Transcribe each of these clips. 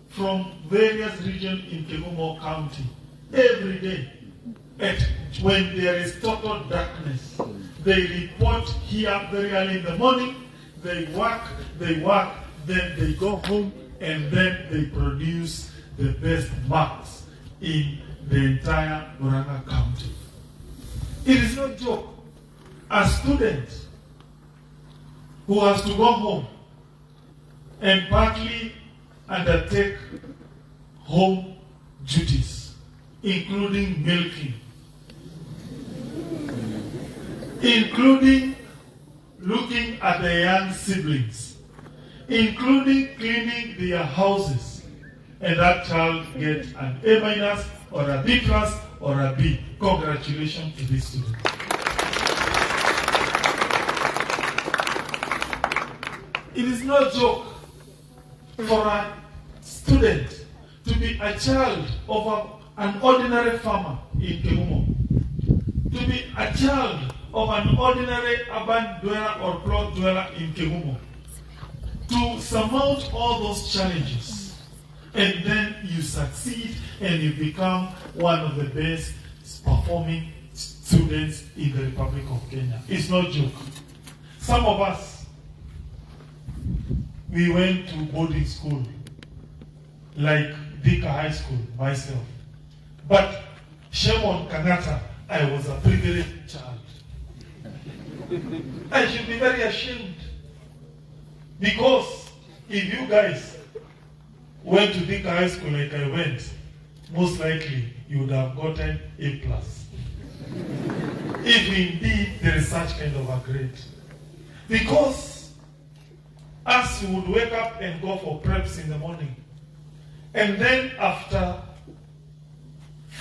From various regions in Kang'Ata County, every day, when there is total darkness, they report here very early in the morning, they work, then they go home, and then they produce the best marks in the entire Murang'a County. It is no joke. A student who has to go home and partly undertake home duties, including milking, including looking at the young siblings, including cleaning their houses, and that child gets an A- or a B+ or a B. Congratulations to this student. It is no joke for a student to be a child of an ordinary farmer in Kang'Ata, to be a child of an ordinary urban dweller or plot dweller in Kang'Ata, to surmount all those challenges, and then you succeed and you become one of the best performing students in the Republic of Kenya. It's no joke. Some of us, we went to boarding school, like Thika High School, myself. But shame on Kang'Ata, I was a privileged child. I should be very ashamed. Because if you guys went to Thika High School like I went, most likely you would have gotten A+. If indeed there is such kind of a grade. Because us would wake up and go for preps in the morning. And then after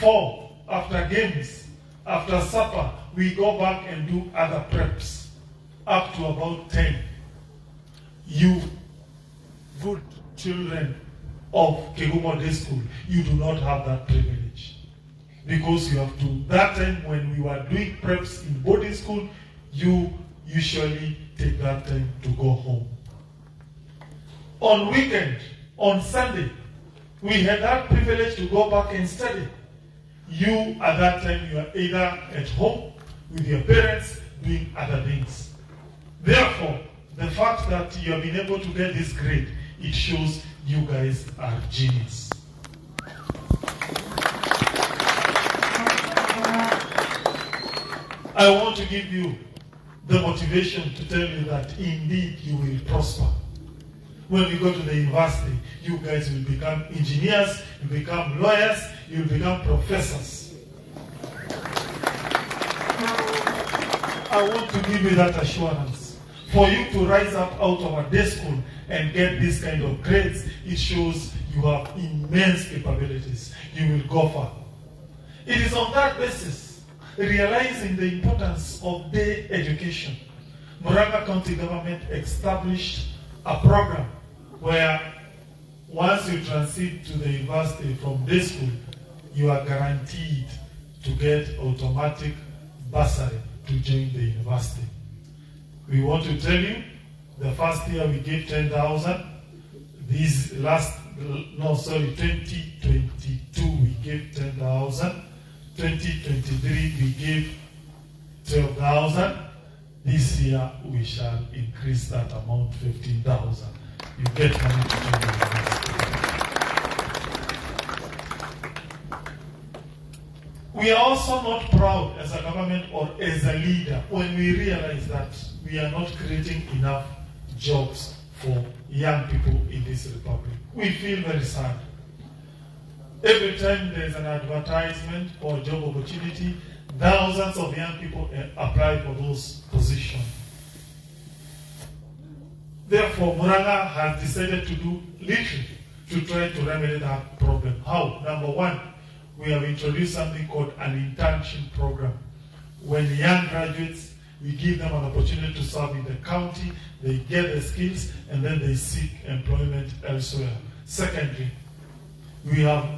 4, after games, after supper, we go back and do other preps up to about 10. You good children of Kang'Ata Day School, you do not have that privilege. Because you have to, that time when we were doing preps in boarding school, you usually take that time to go home. On weekend, on Sunday, we had that privilege to go back and study. You, at that time, you are either at home with your parents doing other things. Therefore, the fact that you have been able to get this grade, it shows you guys are genius. I want to give you the motivation to tell you that indeed you will prosper. When we go to the university, you guys will become engineers, you become lawyers, you will become professors. I want to give you that assurance. For you to rise up out of a day school and get this kind of grades, it shows you have immense capabilities. You will go far. It is on that basis, realizing the importance of day education, Murang'a County government established a program where once you transit to the university from day school, you are guaranteed to get automatic bursary to join the university. We want to tell you, the first year we gave 10,000. 2022 we gave 10,000. 2023 we gave 12,000. This year we shall increase that amount 15,000. You get money to join the university. We are also not proud as a government or as a leader when we realize that we are not creating enough jobs for young people in this republic. We feel very sad. Every time there is an advertisement or job opportunity, thousands of young people apply for those positions. Therefore, Murang'a has decided to do little to try to remedy that problem. How? Number one, we have introduced something called an internship program. When young graduates, we give them an opportunity to serve in the county, they get the skills, and then they seek employment elsewhere. Secondly, we have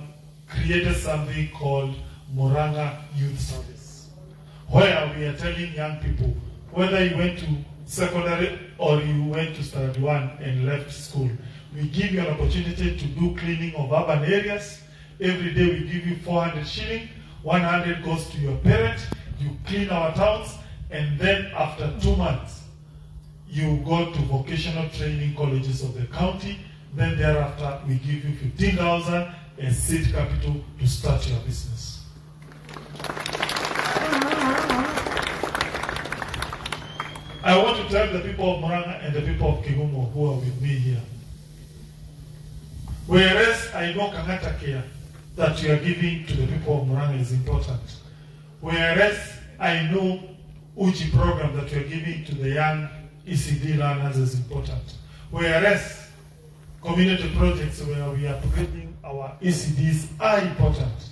created something called Murang'a Youth Service, where we are telling young people, whether you went to secondary or you went to standard 1 and left school, we give you an opportunity to do cleaning of urban areas. Every day we give you 400 shilling, 100 goes to your parent, you clean our towns, and then after 2 months, you go to vocational training colleges of the county. Then thereafter, we give you 15,000 as seed capital to start your business. I want to tell the people of Murang'a and the people of Kigumo who are with me here. Whereas I know Kang'Ata care that you are giving to the people of Murang'a is important. Whereas I know Uji program that you are giving to the young ECD learners is important. Whereas community projects where we are upgrading our ECDs are important.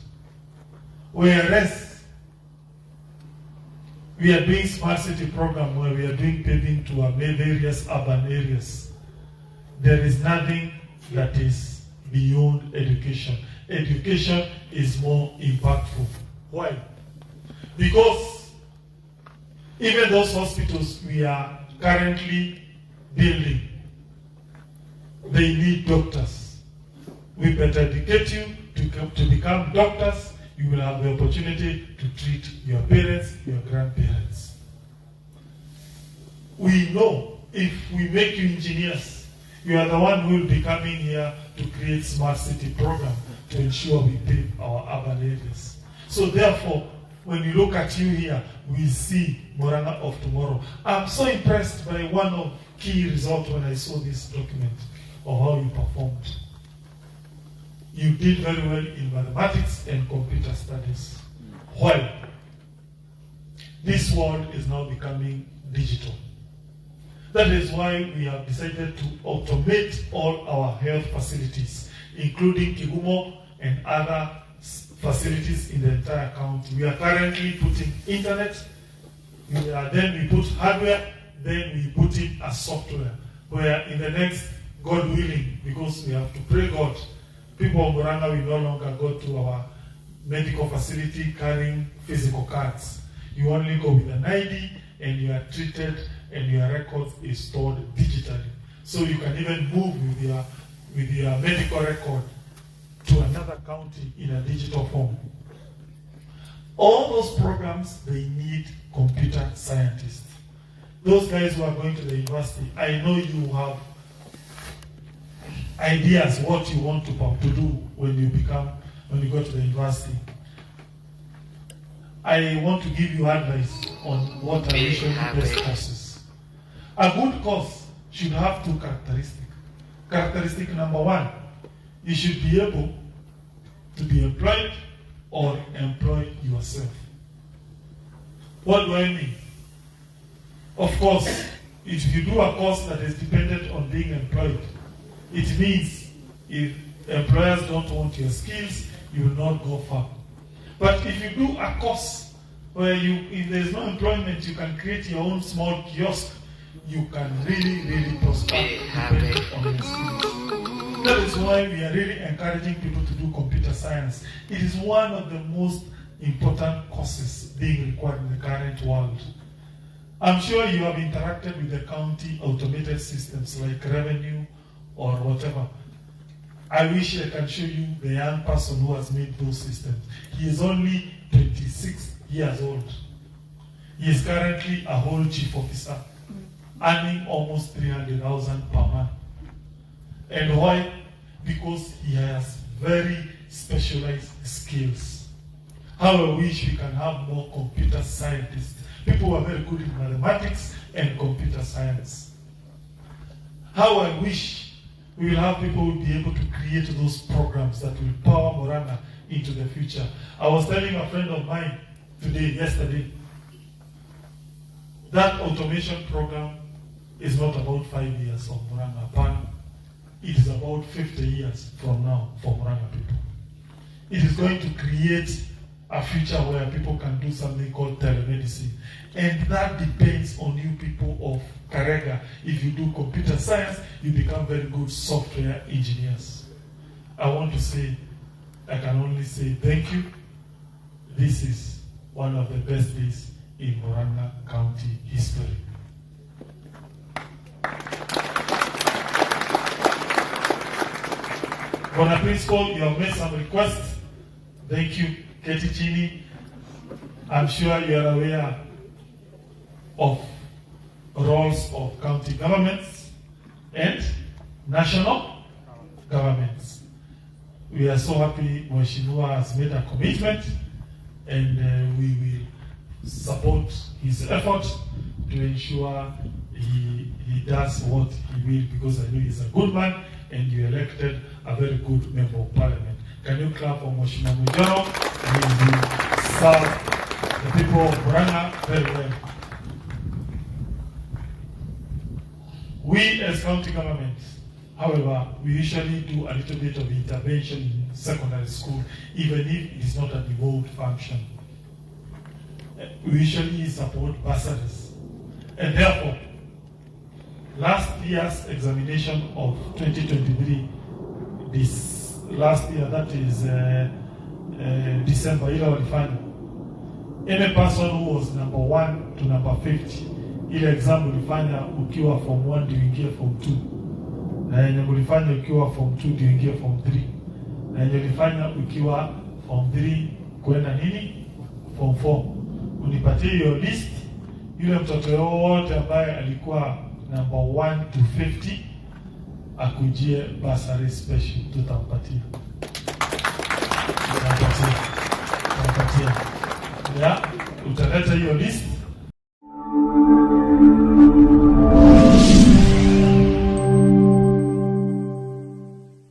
Whereas we are doing smart city program where we are doing paving to our various urban areas. There is nothing that is beyond education. Education is more impactful. Why? Because even those hospitals we are currently building, they need doctors. We better educate you to become doctors. You will have the opportunity to treat your parents, your grandparents. We know if we make you engineers, you are the one who will be coming here to create smart city program to ensure we pave our urban areas. So therefore, when you look at you here, we see Murang'a of tomorrow. I'm so impressed by one of key results when I saw this document of how you performed. You did very well in mathematics and computer studies. Why? This world is now becoming digital. That is why we have decided to automate all our health facilities, including Kigumo and other facilities in the entire county. We are currently putting internet, then we put hardware, then we put in a software, where in the next, God willing, because we have to pray God, people of Murang'a will no longer go to our medical facility carrying physical cards. You only go with an ID and you are treated and your records is stored digitally. So you can even move with your medical record to another county in a digital form. All those programs, they need computer scientists. Those guys who are going to the university, I know you have ideas what you want to do when you go to the university. I want to give you advice on what are usually best courses. A good course should have two characteristics. Characteristic number one, you should be able to be employed or employ yourself. What do I mean? Of course, if you do a course that is dependent on being employed, it means if employers don't want your skills, you will not go far. But if you do a course where if there's no employment, you can create your own small kiosk, you can really prosper depending on your skills. That is why we are really encouraging people to do computer science. It is one of the most important courses being required in the current world. I'm sure you have interacted with the county automated systems like revenue or whatever. I wish I can show you the young person who has made those systems. He is only 26 years old. He is currently a whole chief officer, earning almost 300,000 per month. And why? Because he has very specialized skills. How I wish we can have more computer scientists, people who are very good in mathematics and computer science. How I wish we will have people who will be able to create those programs that will power Murang'a into the future. I was telling a friend of mine yesterday, that automation program is not about 5 years of Murang'a. It is about 50 years from now for Murang'a people. It is going to create a future where people can do something called telemedicine. And that depends on you people of Karega. If you do computer science, you become very good software engineers. I can only say thank you. This is one of the best days in Murang'a County history. For the principal, you have made some requests. Thank you, Keti Chini. I'm sure you are aware of roles of county governments and national governments. We are so happy Mheshimiwa has made a commitment, and we will support his effort to ensure he does what he will, because I know he's a good man and you elected a very good member of parliament. Can you clap for Mheshimiwa Mujoro? He will serve the people of Murang'a very well. We as county government, however, we usually do a little bit of intervention in secondary school, even if it is not a devolved function. We usually support bursaries. And therefore, last year's examination of 2023, this last year, that is December, ile walifanya, any person who was number 1 to number 50, ile exam ulifanya ukiwa form 1 ndio ingie form 2, na yenye ulifanya ukiwa form 2 ndio ingie form 3, na yenye ulifanya ukiwa form 3 kwenda nini form 4. Unipatie hiyo list, yule mtoto yote ambaye alikuwa number 1 to 50 akujie bursary special, tutampatia. Yeah, utaleta hiyo list.